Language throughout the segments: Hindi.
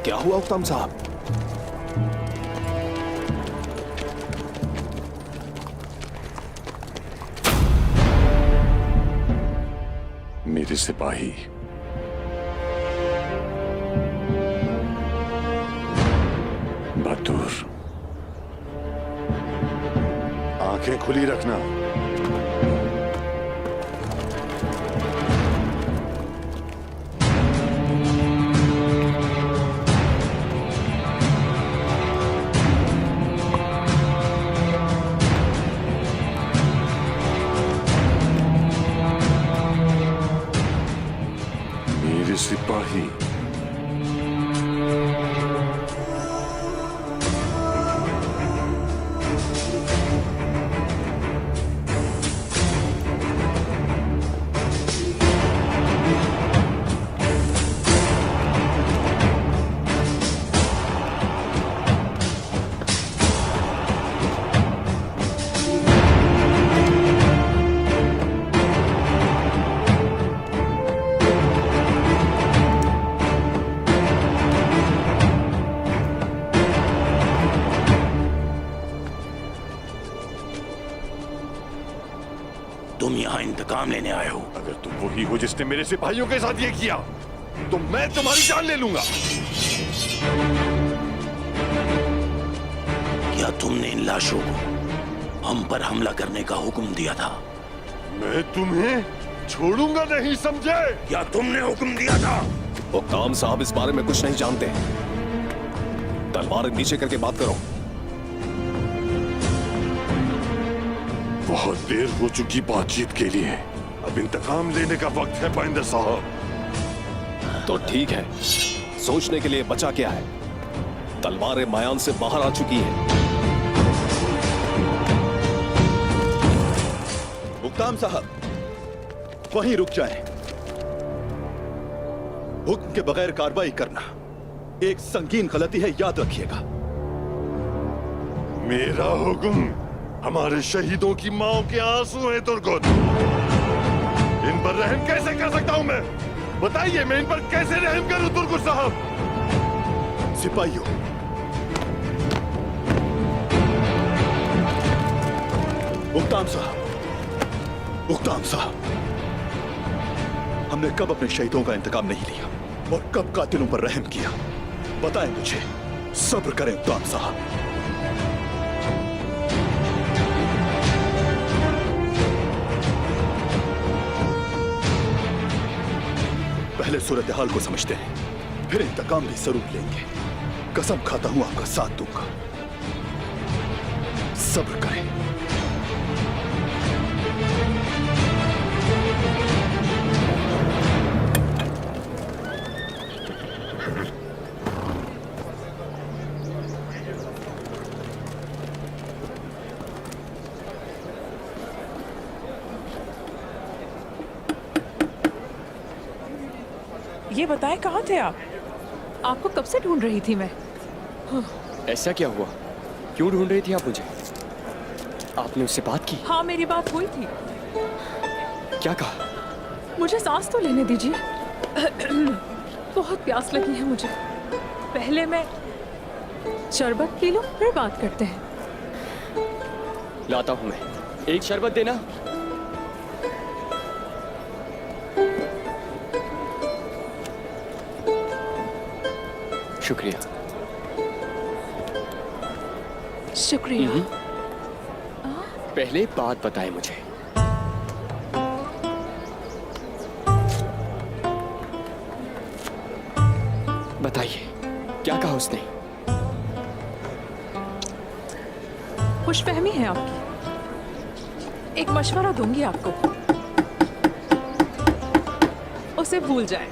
क्या हुआ उत्तम साहब? मेरे सिपाही बहादुर, आंखें खुली रखना। मेरे सिपाही तुम यहाँ इंतकाम लेने आए हो। अगर तुम वही हो जिसने मेरे सिपाहियों के साथ ये किया तो मैं तुम्हारी जान ले लूंगा। क्या तुमने इन लाशों को हम पर हमला करने का हुक्म दिया था? मैं तुम्हें छोड़ूंगा नहीं, समझे? क्या तुमने हुक्म दिया था? उत्तम साहब इस बारे में कुछ नहीं जानते। तलवार नीचे करके बात करो। बहुत देर हो चुकी बातचीत के लिए, अब इंतकाम लेने का वक्त है पाइंदर साहब। तो ठीक है, सोचने के लिए बचा क्या है? तलवारें मायान से बाहर आ चुकी हैं। हुक्म साहब, वहीं रुक जाएं। हुक्म के बगैर कार्रवाई करना एक संगीन गलती है, याद रखिएगा। मेरा हुक्म हमारे शहीदों की माओ के आंसू हैं तुर्गुत। इन पर रहम कैसे कर सकता हूं मैं? बताइए, मैं इन पर कैसे रहम करूं तुर्गुत साहब? सिपाहियों, मुक्ताम साहब, मुक्ताम साहब, हमने कब अपने शहीदों का इंतकाम नहीं लिया और कब कातिलों पर रहम किया? बताएं मुझे। सब्र करें मुक्ताम साहब। पहले सूरत हाल को समझते हैं, फिर इंतकाम भी जरूर लेंगे। कसम खाता हूं आपका साथ दूंगा। सब्र करें। ये बताएं, कहाँ थे आप? आपको कब से ढूंढ रही थी मैं। ऐसा क्या हुआ? क्यों ढूंढ रही थी आप मुझे? आपने उससे बात की? हाँ, मेरी बात हुई थी। क्या कहा? मुझे सांस तो लेने दीजिए। बहुत प्यास लगी है मुझे। पहले मैं शरबत पी लूं, फिर बात करते हैं। लाता हूं मैं। एक शरबत देना। शुक्रिया। शुक्रिया। पहले बात बताएं मुझे। बताइए, क्या कहा उसने? खुशफहमी है आपकी। एक मशवरा दूंगी आपको, उसे भूल जाए।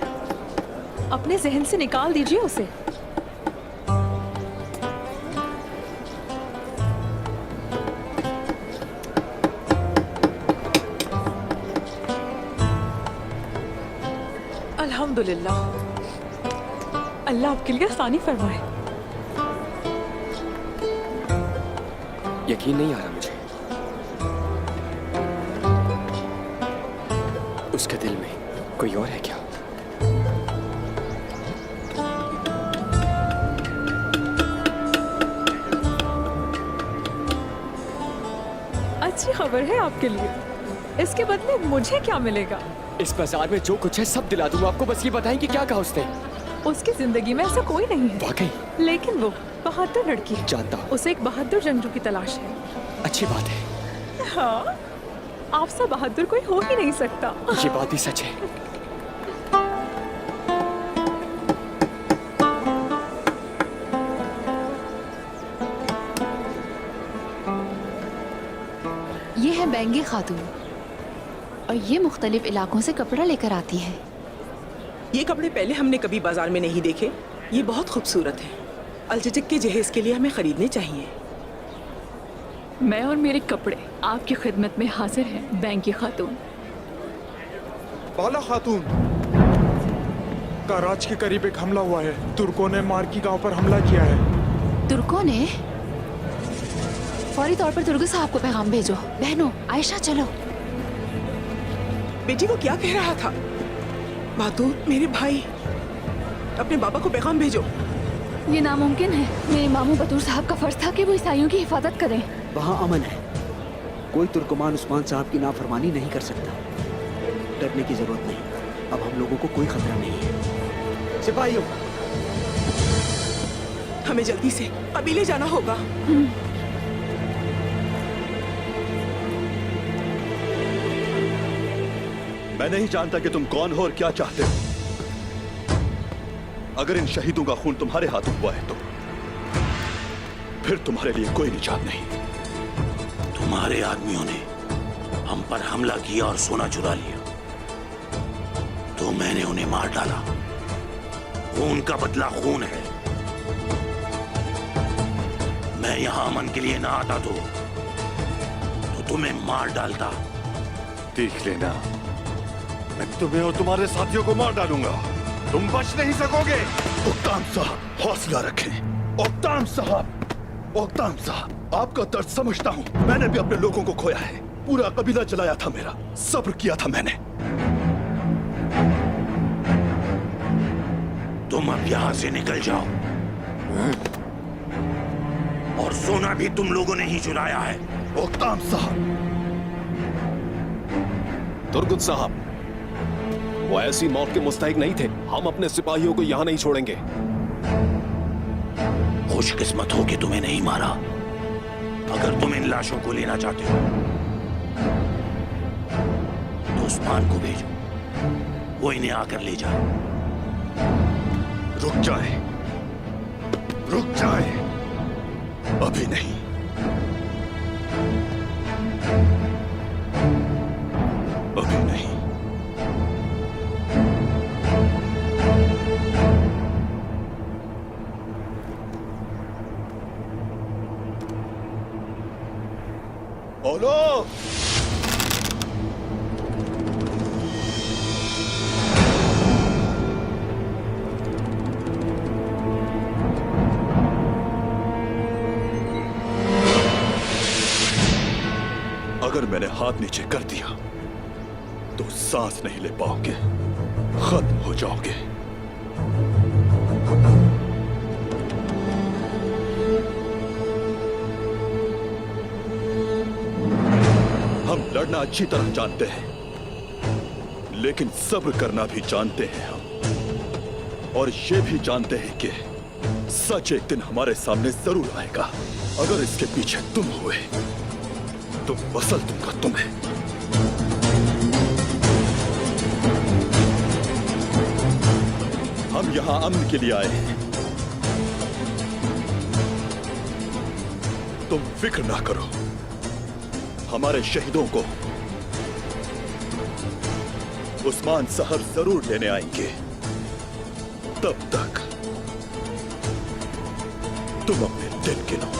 अपने जहन से निकाल दीजिए उसे। अल्हम्दुलिल्लाह, अल्लाह आपके लिए आसानी फरमाए। यकीन नहीं आ रहा मुझे। उसके दिल में कोई और है क्या? जेवर है आपके लिए। इसके बदले मुझे क्या मिलेगा? इस बाजार में जो कुछ है सब दिला दूंगा आपको, बस ये बताएं कि क्या कहा उसने। उसकी जिंदगी में ऐसा कोई नहीं है। वाकई? लेकिन वो बहादुर लड़की है। जानता हूँ। उसे एक बहादुर जंगजू की तलाश है। अच्छी बात है। हाँ, आपसे बहादुर कोई हो ही नहीं सकता। ये बात भी सच है। ये है बैंगे खातून और ये मुख्तलिफ इलाकों से कपड़ा लेकर आती है। ये कपड़े पहले हमने कभी बाजार में नहीं देखे। ये बहुत खूबसूरत है। अलचचक के जहेज के लिए हमें खरीदने चाहिए। मैं और मेरे कपड़े आपकी खिदमत में हाजिर हैं बैंगे खातून। बाला खातून, कराच के करीब एक हमला हुआ है। तुर्कों ने मार्की गांव पर हमला किया है। तुर्कों ने? फौरी तौर पर तुर्क साहब को पैगाम भेजो। बहनों, आयशा चलो। बेटी को क्या कह रहा था? बहादुर मेरे भाई, अपने बाबा को पैगाम भेजो। ये नामुमकिन है। मेरे मामू बतूर साहब का फर्ज था कि वो ईसाइयों की हिफाजत करें। वहाँ अमन है। कोई तुर्कमान उस्मान साहब की नाफरमानी नहीं कर सकता। डरने की जरूरत नहीं। अब हम लोगों को कोई खतरा नहीं है। सिपाहियों, हमें जल्दी से कबीले जाना होगा। मैं नहीं जानता कि तुम कौन हो और क्या चाहते हो। अगर इन शहीदों का खून तुम्हारे हाथों हुआ है तो फिर तुम्हारे लिए कोई निजात नहीं। तुम्हारे आदमियों ने हम पर हमला किया और सोना चुरा लिया, तो मैंने उन्हें मार डाला। खून का बदला खून है। मैं यहां अमन के लिए ना आता तो तुम्हें मार डालता। देख लेना, मैं तुम्हें और तुम्हारे साथियों को मार डालूंगा। तुम बच नहीं सकोगे। ओक्ताम साहब, हौसला रखें। ओक्ताम साहब, ओक्ताम साहब, आपका दर्द समझता हूँ। मैंने भी अपने लोगों को खोया है। पूरा कबीला जलाया था मेरा। सब्र किया था मैंने। तुम अब यहां से निकल जाओ। और सोना भी तुम लोगों ने ही चुराया है। ओक्ताम साहब। तुर्गुत साहब, वो ऐसी मौत के मुस्तहिक नहीं थे। हम अपने सिपाहियों को यहां नहीं छोड़ेंगे। खुशकिस्मत हो कि तुम्हें नहीं मारा। अगर तुम इन लाशों को लेना चाहते हो तो उस्मान को भेजो, वो इन्हें आकर ले जाए। रुक जाए, रुक जाए। अभी नहीं। अभी नहीं। बोलो। अगर मैंने हाथ नीचे कर दिया तो सांस नहीं ले पाओगे, खत्म हो जाओगे। हम लड़ना अच्छी तरह जानते हैं, लेकिन सब्र करना भी जानते हैं हम। और ये भी जानते हैं कि सच एक दिन हमारे सामने जरूर आएगा। अगर इसके पीछे तुम हुए तो मसल दूंगा तुम्हें। हम यहां अमन के लिए आए हैं। तुम फिक्र ना करो, हमारे शहीदों को उस्मान साहब जरूर लेने आएंगे। तब तक तुम अपने दिन गिनो।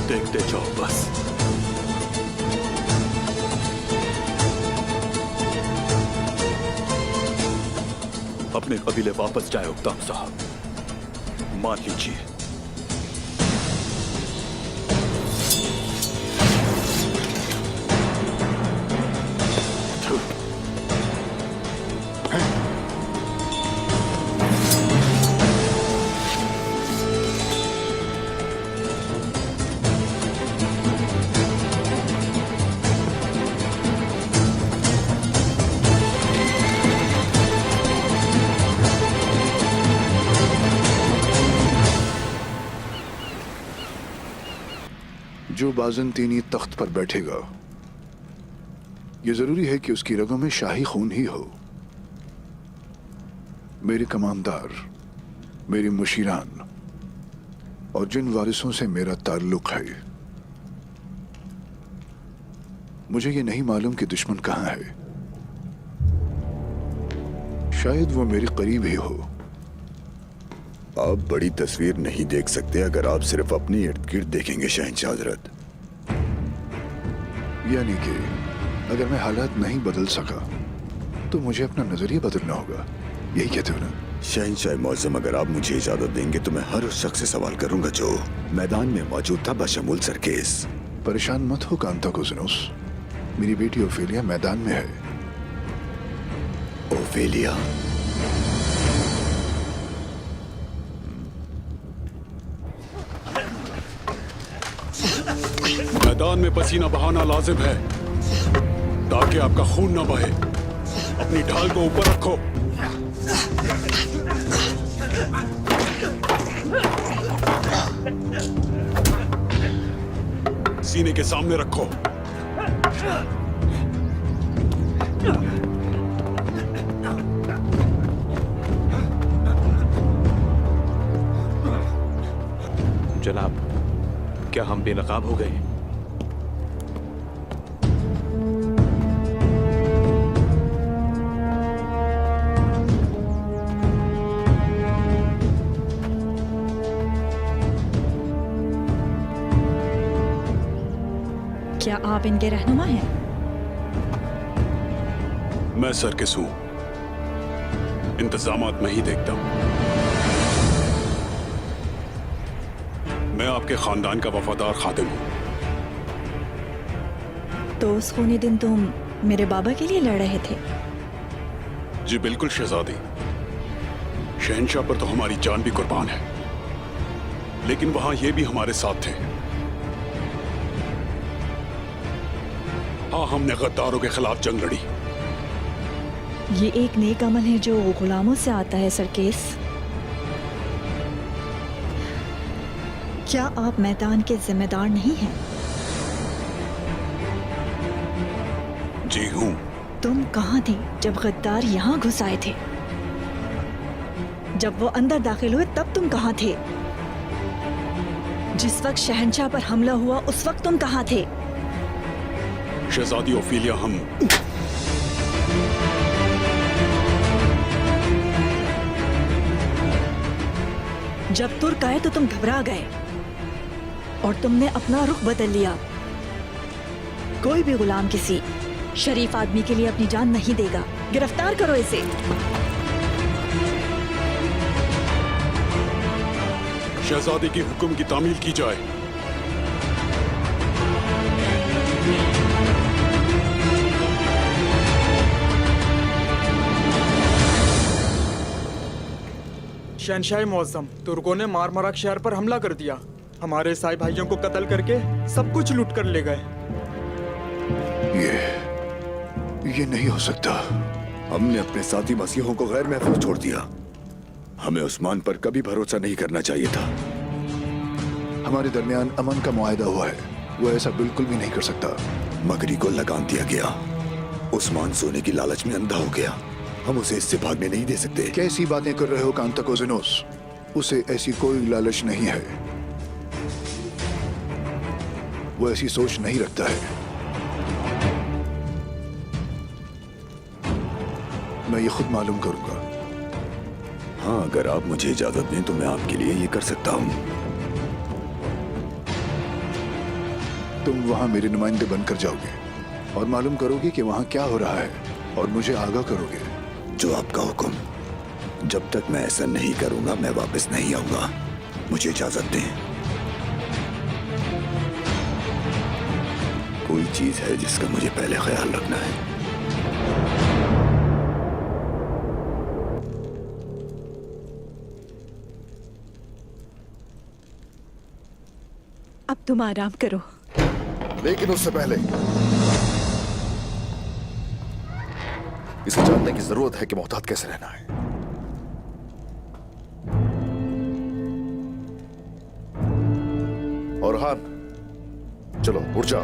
देखते जाओ बस। अपने कबीले वापस जाए उक्ताम साहब, मान लीजिए। जो बाज़ंतीनी तख्त पर बैठेगा, ये जरूरी है कि उसकी रगों में शाही खून ही हो। मेरे कमानदार, मेरी मुशीरान और जिन वारिसों से मेरा ताल्लुक है, मुझे ये नहीं मालूम कि दुश्मन कहां है। शायद वो मेरे करीब ही हो। आप बड़ी तस्वीर नहीं देख सकते अगर आप सिर्फ अपनी इर्द गिर्द देखेंगे शहंशाह हजरत। यानी कि अगर मैं हालात नहीं बदल सका तो मुझे अपना नजरिया बदलना होगा, यही कहते हो ना? शहंशाह मौज़म, अगर आप मुझे इजाजत देंगे तो मैं हर उस शख्स से सवाल करूंगा जो मैदान में मौजूद था, बशमूल सरकेस। परेशान मत हो कांताकोज़िनोस, मेरी बेटी ओफेलिया मैदान में है। ओफेलिया? मैदान में पसीना बहाना लाजिम है ताकि आपका खून न बहे। अपनी ढाल को ऊपर रखो। सीने के सामने रखो। जनाब, क्या हम बेनकाब हो गए? क्या आप इनके रहनुमा हैं? मैं सरकिस हूं, इंतजामात मैं ही देखता हूं। मैं आपके खानदान का वफादार खादिम हूं। तो उस खूनी दिन तुम मेरे बाबा के लिए लड़ रहे थे? जी बिल्कुल शहजादी। शहंशाह पर तो हमारी जान भी कुर्बान है, लेकिन वहां ये भी हमारे साथ थे। हाँ, हमने गद्दारों के खिलाफ जंग लड़ी। ये एक नेक अमल है जो गुलामों से आता है सरकेस। क्या आप मैदान के जिम्मेदार नहीं हैं? जी हूं। तुम कहाँ थे जब गद्दार यहाँ घुस आए थे? जब वो अंदर दाखिल हुए तब तुम कहाँ थे? जिस वक्त शहंशाह पर हमला हुआ उस वक्त तुम कहाँ थे? शहजादी ओफेलिया, हम जब तुर्क आए तो तुम घबरा गए और तुमने अपना रुख बदल लिया। कोई भी गुलाम किसी शरीफ आदमी के लिए अपनी जान नहीं देगा। गिरफ्तार करो इसे। शहजादी के हुक्म की तामील की जाए। शहंशाह मुअज़्ज़म, तुर्कों ने मारमराक शहर पर हमला कर दिया। हमारे साई भाइयों को कत्ल करके सब कुछ लूट कर ले गए। ये नहीं हो सकता। हमने अपने साथी मसीहों को गैर महफूज छोड़ दिया। हमें उस्मान पर कभी भरोसा नहीं करना चाहिए था। हमारे दरमियान अमन का मुआहदा हुआ है, वो ऐसा बिल्कुल भी नहीं कर सकता। मगरी को लगाम दिया गया। उस्मान सोने की लालच में अंधा हो गया। हम उसे इससे भागने नहीं दे सकते। कैसी बातें कर रहे हो कांताकोज़िनोस? उसे ऐसी कोई लालच नहीं है। वो ऐसी सोच नहीं रखता है। मैं ये खुद मालूम करूंगा। हाँ, अगर आप मुझे इजाजत दें तो मैं आपके लिए ये कर सकता हूँ। तुम वहां मेरे नुमाइंदे बनकर जाओगे और मालूम करोगे कि वहां क्या हो रहा है और मुझे आगाह करोगे। जो आपका हुक्म। जब तक मैं ऐसा नहीं करूंगा मैं वापस नहीं आऊंगा। मुझे इजाजत दें। कोई चीज है जिसका मुझे पहले ख्याल रखना है। अब तुम आराम करो। लेकिन उससे पहले इसे जानने की जरूरत है कि मोहतात कैसे रहना है। और हान, चलो उठ जाओ।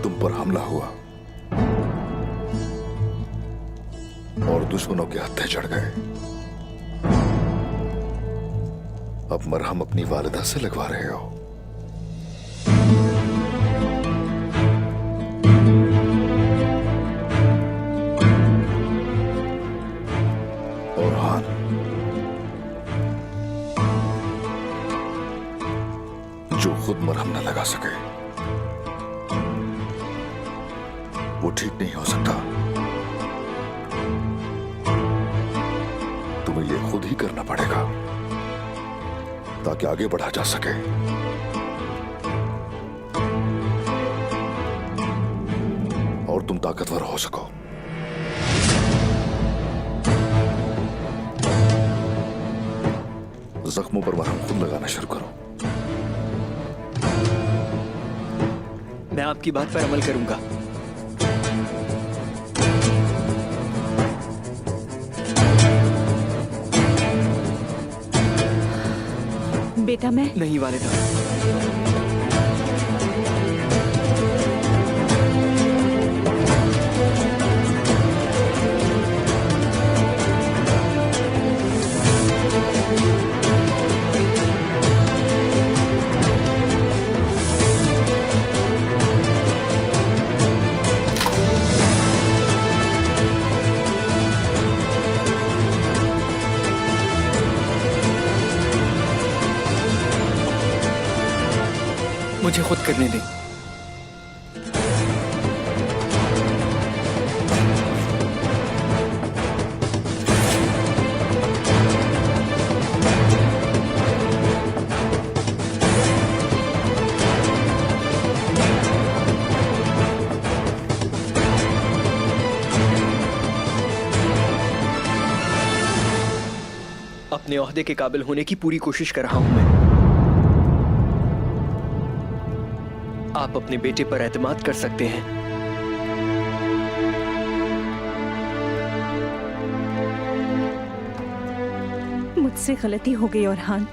तुम पर हमला हुआ और दुश्मनों के हत्थे चढ़ गए। अब मरहम अपनी वालिदा से लगवा रहे हो। और हान, जो खुद मरहम न लगा सके वो ठीक नहीं हो सकता। तुम्हें ये खुद ही करना पड़ेगा ताकि आगे बढ़ा जा सके। और तुम ताकतवर हो सको। जख्मों पर मरहम खुद लगाना शुरू करो। मैं आपकी बात पर अमल करूंगा। बेटा मैं नहीं वालिदा, मुझे खुद करने दें। अपने ओहदे के काबिल होने की पूरी कोशिश कर रहा हूं मैं। आप अपने बेटे पर एतमाद कर सकते हैं। मुझसे गलती हो गई औरहान,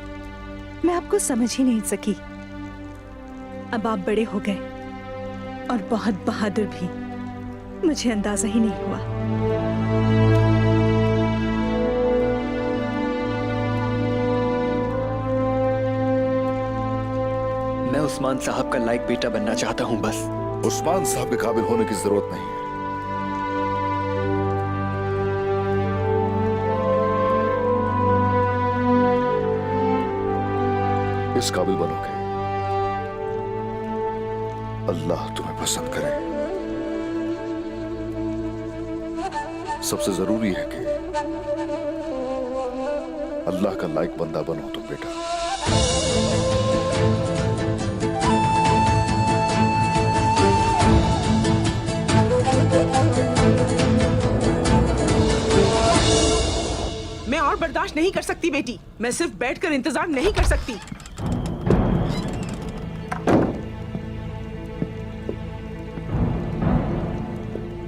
मैं आपको समझ ही नहीं सकी। अब आप बड़े हो गए और बहुत बहादुर भी, मुझे अंदाजा ही नहीं हुआ। मैं उस्मान साहब का लायक बेटा बनना चाहता हूं बस। उस्मान साहब के काबिल होने की जरूरत नहीं है। इस काबिल बनोगे, अल्लाह तुम्हें पसंद करे। सबसे जरूरी है कि अल्लाह का लायक बंदा बनो तुम बेटा। मैं और बर्दाश्त नहीं कर सकती बेटी। मैं सिर्फ बैठकर इंतजार नहीं कर सकती।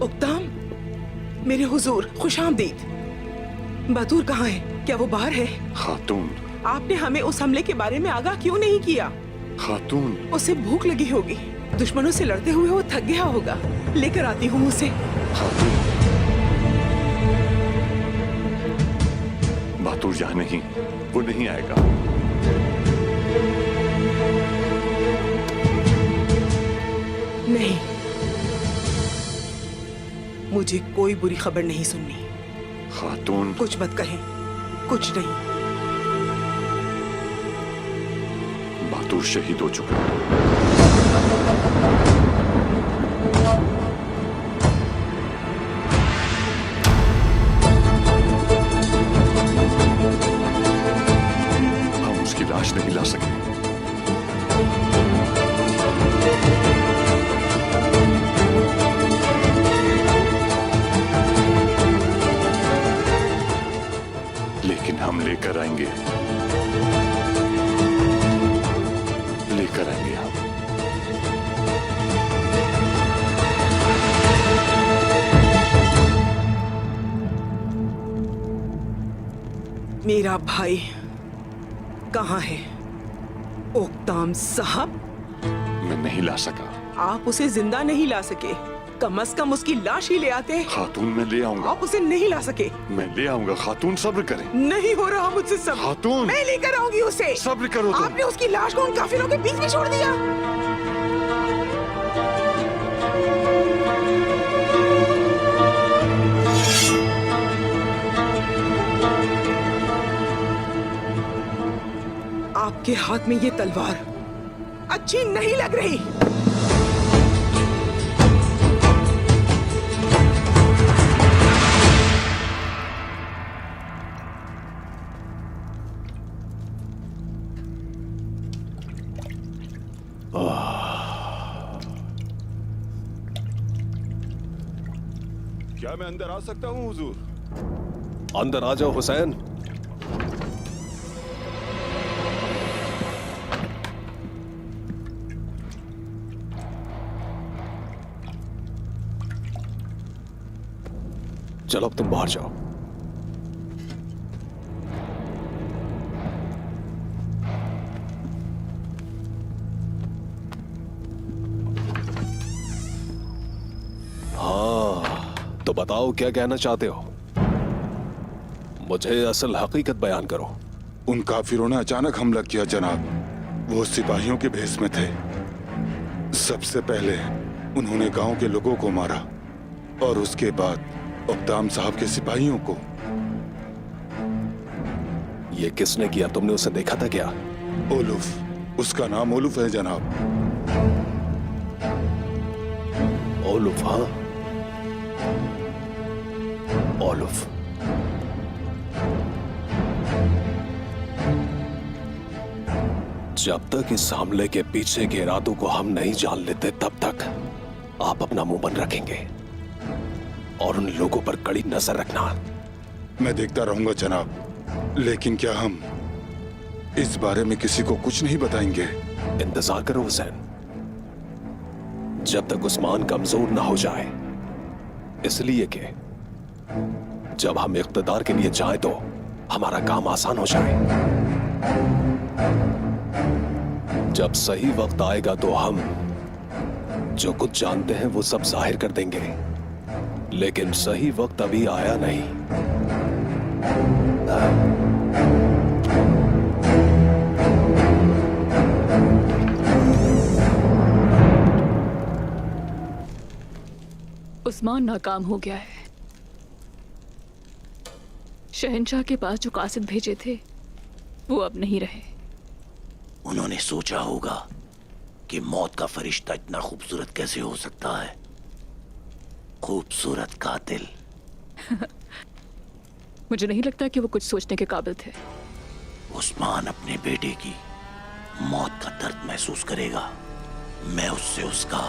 उक्ताम, मेरे हुजूर खुशामदीद। बतूर कहाँ है? क्या वो बाहर है? खातून, आपने हमें उस हमले के बारे में आगाह क्यों नहीं किया? खातून, उसे भूख लगी होगी, दुश्मनों से लड़ते हुए वो थक गया होगा। लेकर आती हूँ उसे। खातून, बहादुर यहाँ नहीं, वो नहीं आएगा। नहीं, मुझे कोई बुरी खबर नहीं सुननी। खातून, कुछ मत कहें, कुछ नहीं। बहादुर शहीद हो चुका है। हम उसकी लाश नहीं ला सके। लेकिन हम लेकर आएंगे, लेकर आएंगे हम। मेरा भाई कहाँ है? ओक्ताम साहब, मैं नहीं ला सका। आप उसे जिंदा नहीं ला सके। कम से कम उसकी लाश ही ले आते। खातून मैं ले आऊंगा। आप उसे नहीं ला सके। मैं ले आऊंगा खातून, सब्र करें। नहीं हो रहा मुझसे सब्र। खातून, मैं लेकर आऊंगी उसे। सब्र करो तुम। आपने उसकी लाश को उन काफिरों के बीच में छोड़ दिया। आपके हाथ में ये तलवार अच्छी नहीं लग रही। क्या मैं अंदर आ सकता हूँ हुजूर? अंदर आ जाओ हुसैन। चलो अब तुम बाहर जाओ। हाँ, तो बताओ क्या कहना चाहते हो? मुझे असल हकीकत बयान करो। उन काफिरों ने अचानक हमला किया जनाब। वो सिपाहियों के भेष में थे। सबसे पहले उन्होंने गांव के लोगों को मारा और उसके बाद ओक्ताम साहब के सिपाहियों को। ये किसने किया? तुमने उसे देखा था क्या? ओलुफ, उसका नाम ओलुफ है जनाब। ओलुफ? हाँ, ओलुफ। जब तक इस हमले के पीछे के इरादों को हम नहीं जान लेते तब तक आप अपना मुंह बंद रखेंगे और उन लोगों पर कड़ी नजर रखना। मैं देखता रहूंगा जनाब, लेकिन क्या हम इस बारे में किसी को कुछ नहीं बताएंगे? इंतजार करो हुसैन, जब तक उस्मान कमजोर ना हो जाए। इसलिए कि जब हम इख्तिदार के लिए जाएं तो हमारा काम आसान हो जाए। जब सही वक्त आएगा तो हम जो कुछ जानते हैं वो सब जाहिर कर देंगे, लेकिन सही वक्त अभी आया नहीं। उस्मान नाकाम हो गया है। शहंशाह के पास जो कासिद भेजे थे वो अब नहीं रहे। उन्होंने सोचा होगा कि मौत का फरिश्ता इतना खूबसूरत कैसे हो सकता है। खूबसूरत कातिल। मुझे नहीं लगता कि वो कुछ सोचने के काबिल थे। उस्मान अपने बेटे की मौत का दर्द महसूस करेगा। मैं उससे उसका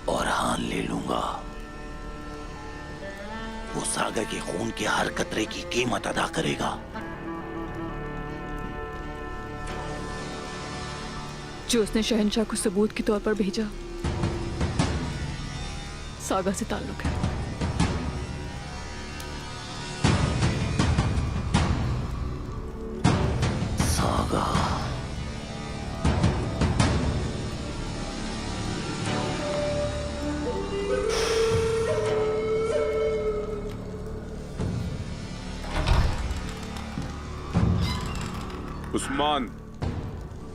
औरहान ले लूंगा। वो सागर के खून के हर कतरे की कीमत अदा करेगा। जो उसने शहंशाह को सबूत के तौर पर भेजा सागा से ताल्लुक है। सागा? उस्मान,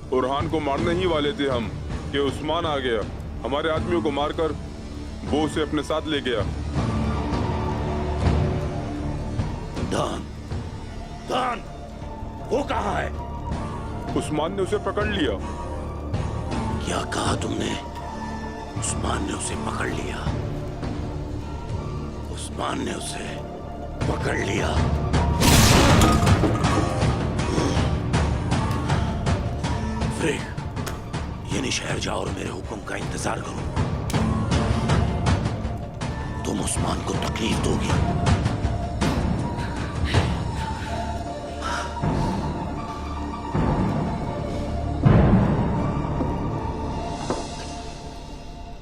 बुरहान को मारने ही वाले थे हम कि उस्मान आ गया। हमारे आदमियों को मारकर वो उसे अपने साथ ले गया। दान, वो कहाँ है? उस्मान ने उसे पकड़ लिया। क्या कहा तुमने? उस्मान ने उसे पकड़ लिया। उस्मान ने उसे पकड़ लिया। ये शहर जाओ और मेरे हुक्म का इंतजार करो। तुम उस्मान को तकलीफ दोगी।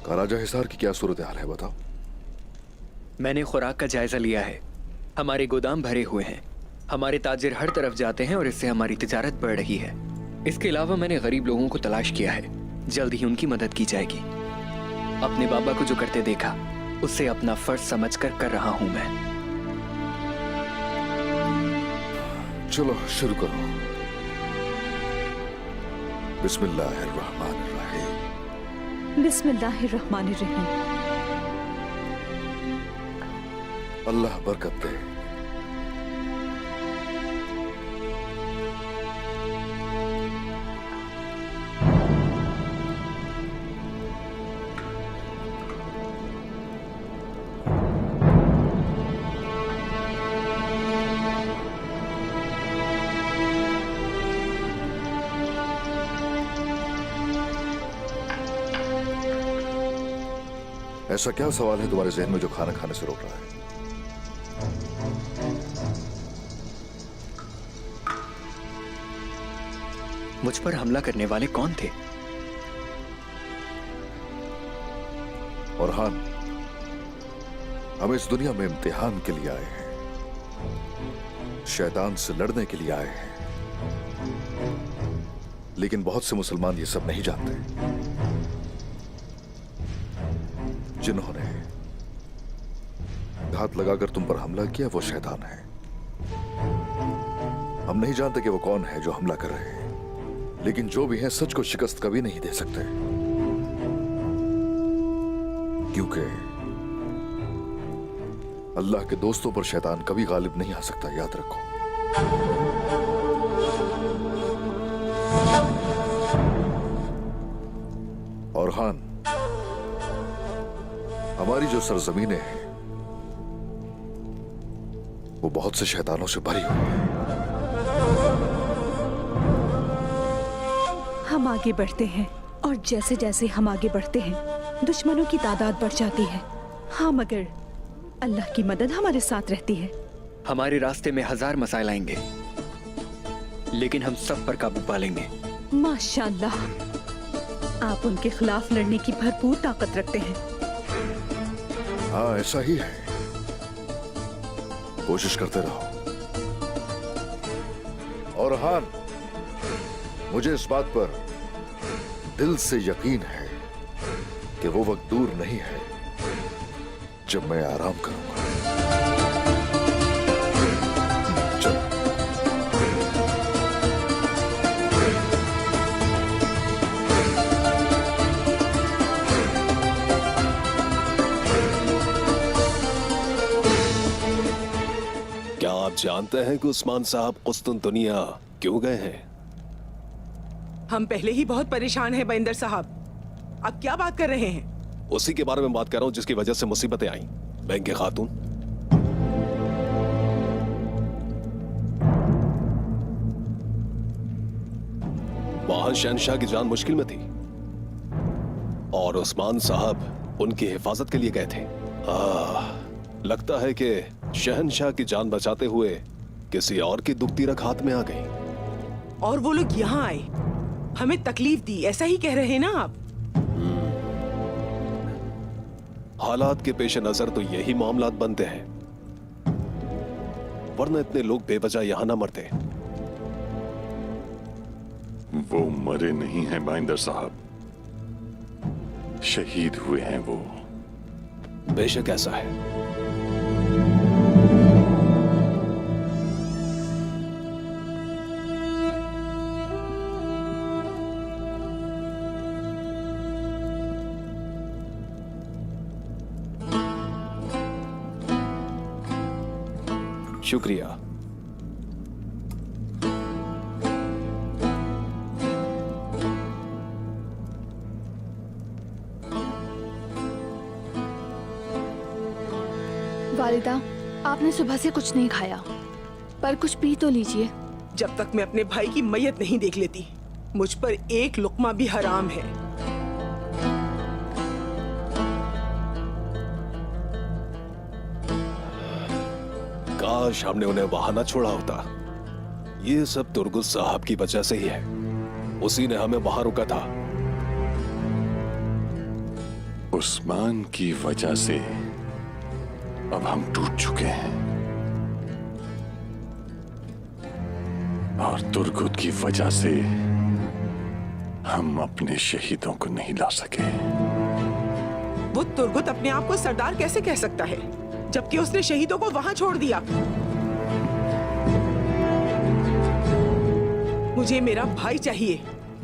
कराजा हिसार की क्या सूरत हाल है बताओ। मैंने खुराक का जायजा लिया है। हमारे गोदाम भरे हुए हैं। हमारे ताजिर हर तरफ जाते हैं और इससे हमारी तिजारत बढ़ रही है। इसके अलावा मैंने गरीब लोगों को तलाश किया है, जल्द ही उनकी मदद की जाएगी। अपने बाबा को जो करते देखा उसे अपना फर्ज समझकर कर रहा हूं मैं। चलो शुरू करो। बिस्मिल्लाहिर्रहमानिर्रहीम। बिस्मिल्लाहिर्रहमानिर्रहीम। अल्लाह बरकत दे। ऐसा क्या सवाल है तुम्हारे जहन में जो खाना खाने से रोक रहा है? मुझ पर हमला करने वाले कौन थे? औरहान, हम इस दुनिया में इम्तिहान के लिए आए हैं, शैतान से लड़ने के लिए आए हैं। लेकिन बहुत से मुसलमान ये सब नहीं जानते। जिन्होंने घात लगाकर तुम पर हमला किया वो शैतान है। हम नहीं जानते कि वो कौन है जो हमला कर रहे हैं, लेकिन जो भी है सच को शिकस्त कभी नहीं दे सकते, क्योंकि अल्लाह के दोस्तों पर शैतान कभी गालिब नहीं आ सकता, याद रखो। और खान, हमारी जो सरजमीनें हैं वो बहुत से शैतानों से भरी हुई है। हम आगे बढ़ते हैं और जैसे जैसे हम आगे बढ़ते हैं दुश्मनों की तादाद बढ़ जाती है। हाँ, मगर अल्लाह की मदद हमारे साथ रहती है। हमारे रास्ते में 1000 मसाइल आएंगे, लेकिन हम सब पर काबू पा लेंगे। माशाअल्लाह, आप उनके खिलाफ लड़ने की भरपूर ताकत रखते हैं। हाँ, ऐसा ही है। कोशिश करते रहो। और हान, मुझे इस बात पर दिल से यकीन है कि वो वक्त दूर नहीं है जब मैं आराम करूंगा। चलो। क्या आप जानते हैं कि उस्मान साहब कुस्तुनतुनिया क्यों गए हैं? हम पहले ही बहुत परेशान हैं बैंदर साहब। अब क्या बात कर रहे हैं? उसी के बारे में बात कर रहा हूं जिसकी वजह से मुसीबतें आई। बैंगे खातून, वहां शहनशाह की जान मुश्किल में थी और उस्मान साहब उनकी हिफाजत के लिए गए थे। लगता है कि शहनशाह की जान बचाते हुए किसी और की दुखती रख हाथ में आ गई। और वो लोग यहाँ आए, हमें तकलीफ दी, ऐसा ही कह रहे हैं ना आप? हालात के पेश नजर तो यही मामलात बनते हैं, वरना इतने लोग बेवजह यहां ना मरते। वो मरे नहीं हैं बैंदर साहब, शहीद हुए हैं वो। बेशक ऐसा है। शुक्रिया। वालिदा, आपने सुबह से कुछ नहीं खाया, पर कुछ पी तो लीजिए। जब तक मैं अपने भाई की मैयत नहीं देख लेती, मुझ पर एक लुक्मा भी हराम है। काश हमने उन्हें वहां ना छोड़ा होता। ये सब तुर्गुस साहब की वजह से ही है, उसी ने हमें वहां रोका था। उस्मान की वजह से अब हम टूट चुके हैं। और तुर्गुत की वजह से हम अपने शहीदों को नहीं ला सके। वो तुर्गुत अपने आप को सरदार कैसे कह सकता है जबकि उसने शहीदों को वहां छोड़ दिया? मुझे मेरा भाई चाहिए,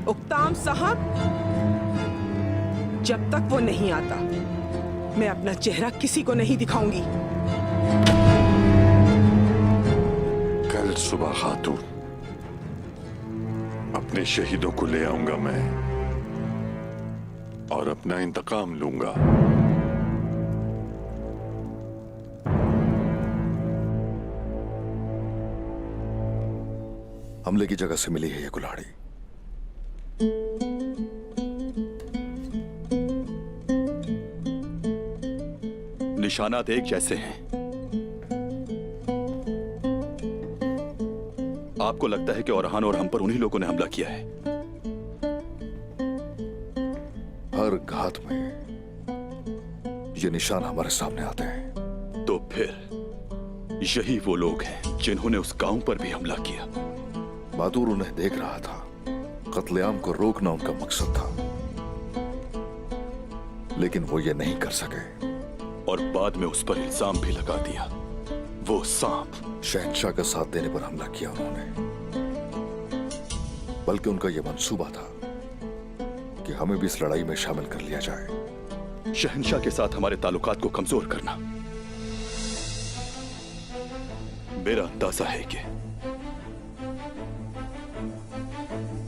उक्ताम साहब। जब तक वो नहीं आता मैं अपना चेहरा किसी को नहीं दिखाऊंगी। कल सुबह खातून, अपने शहीदों को ले आऊंगा मैं और अपना इंतकाम लूंगा। हमले की जगह से मिली है ये कुल्हाड़ी। निशानात एक जैसे हैं। आपको लगता है कि औरहान और हम पर उन्हीं लोगों ने हमला किया है? हर घात में ये निशान हमारे सामने आते हैं। तो फिर यही वो लोग हैं जिन्होंने उस गांव पर भी हमला किया। बहादुर उन्हें देख रहा था। कत्लेआम को रोकना उनका मकसद था, लेकिन वो ये नहीं कर सके और बाद में उस पर इल्जाम भी लगा दिया। वो सांप शहंशाह का साथ देने पर हमला किया उन्होंने, बल्कि उनका यह मंसूबा था कि हमें भी इस लड़ाई में शामिल कर लिया जाए। शहंशाह के साथ हमारे ताल्लुकात को कमजोर करना। मेरा अंदाजा है कि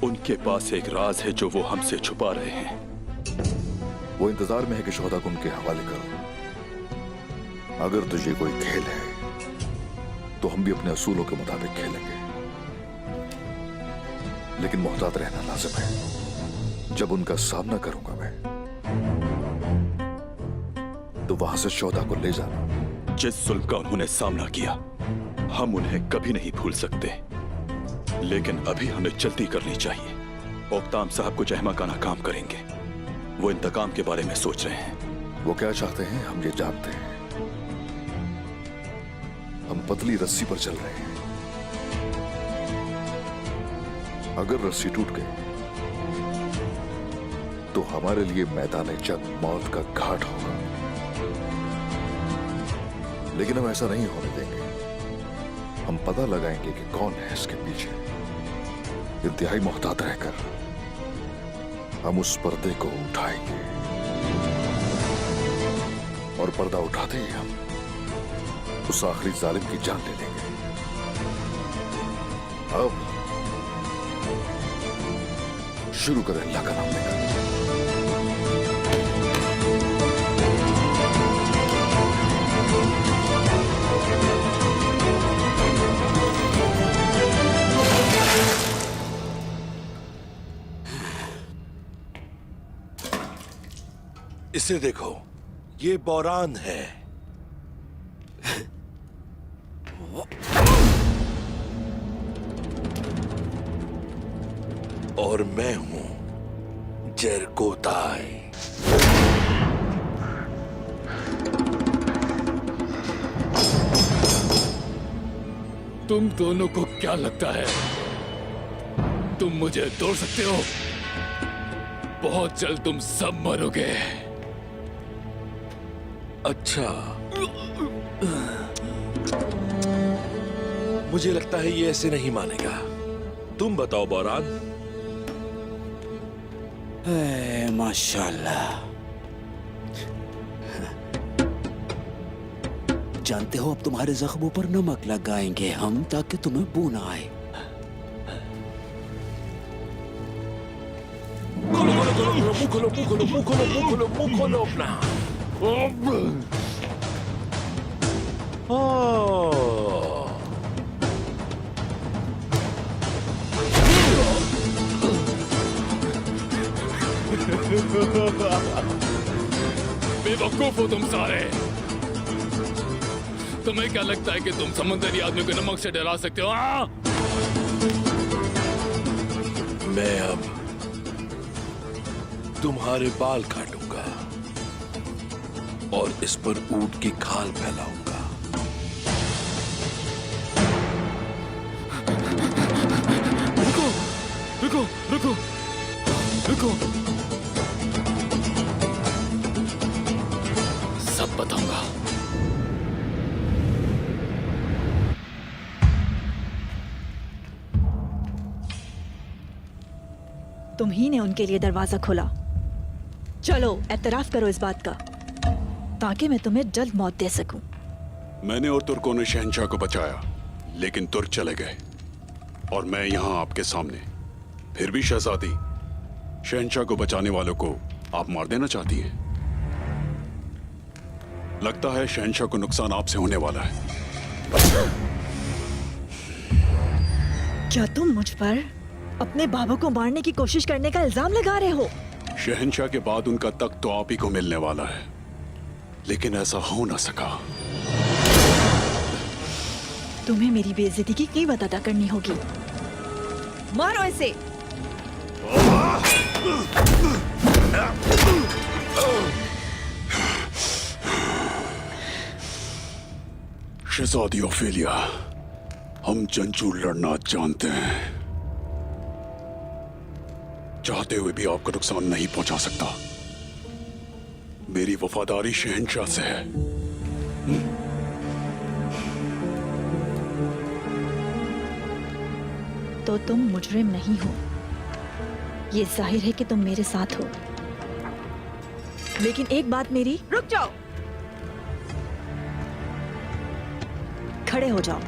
उनके पास एक राज है जो वो हमसे छुपा रहे हैं। वो इंतजार में है कि शोहदा को उनके हवाले करो। अगर तुझे कोई खेल है तो हम भी अपने असूलों के मुताबिक खेलेंगे, लेकिन मोहतात रहना लाजिम है। जब उनका सामना करूंगा मैं, तो वहां से शोहदा को ले जाना। जिस जुल्म का उन्होंने सामना किया हम उन्हें कभी नहीं भूल सकते, लेकिन अभी हमें जल्दी करनी चाहिए। उक्ताम साहब कुछ अहमकाना काम करेंगे। वो इंतकाम के बारे में सोच रहे हैं। वो क्या चाहते हैं हम ये जानते हैं। हम पतली रस्सी पर चल रहे हैं। अगर रस्सी टूट गई तो हमारे लिए मैदान जंग मौत का घाट होगा, लेकिन हम ऐसा नहीं होने देंगे। हम पता लगाएंगे कि कौन है इसके पीछे। इंतहाई मोहतात रहकर हम उस पर्दे को उठाएंगे और पर्दा उठाते ही हम उस आखिरी जालिम की जान ले लेंगे। अब शुरू करें अल्लाह का नाम लेकर। इसे देखो, ये बौरान है। और मैं हूं जरकोताई। तुम दोनों को क्या लगता है तुम मुझे तोड़ सकते हो? बहुत जल्द तुम सब मरोगे। अच्छा, मुझे लगता है ये ऐसे नहीं मानेगा। तुम बताओ बौरान। माशाल्लाह। जानते हो, अब तुम्हारे जख्मों पर नमक लगाएंगे हम, ताकि तुम्हें बू ना आए। मुँह खोलो अपना। बेवकूफ हो तुम सारे। तुम्हें क्या लगता है कि तुम समंदरी आदमी को नमक से डरा सकते हो? मैं अब तुम्हारे बाल काटूंगा और इस पर ऊंट की खाल फैलाऊंगा। रुको रुको, सब बताऊंगा। तुम ही ने उनके लिए दरवाजा खोला। चलो एतराफ करो इस बात का, ताकि मैं तुम्हें जल्द मौत दे सकूं। मैंने और तुर्कों ने शहंशाह को बचाया, लेकिन तुर्क चले गए और मैं यहां आपके सामने। फिर भी शहजादी, शहंशाह को बचाने वालों को आप मार देना चाहती हैं। लगता है शहंशाह को नुकसान आपसे होने वाला है। क्या तुम मुझ पर अपने बाबा को मारने की कोशिश करने का इल्जाम लगा रहे हो? शहंशाह के बाद उनका तख्त तो आप ही को मिलने वाला है, लेकिन ऐसा हो ना सका। तुम्हें मेरी बेइज्जती की कीमत अदा करनी होगी। मारो इसे। शहजादी ओफेलिया, हम जंजू लड़ना जानते हैं। चाहते हुए भी आपको नुकसान नहीं पहुंचा सकता। मेरी वफादारी शहंशाह से है। तो तुम मुजरिम नहीं हो, ये जाहिर है कि तुम मेरे साथ हो। लेकिन एक बात मेरी, रुक जाओ, खड़े हो जाओ।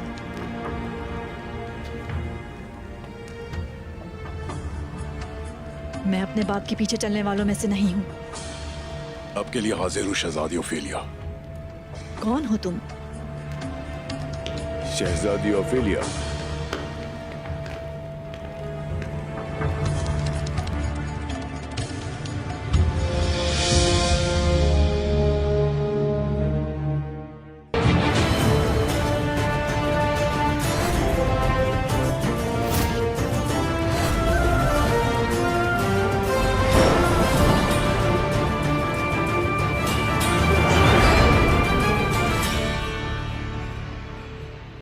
मैं अपने बाप के पीछे चलने वालों में से नहीं हूं। आपके लिए हाजिर हूं शहजादी ओफेलिया। कौन हो तुम? शहजादी ओफेलिया,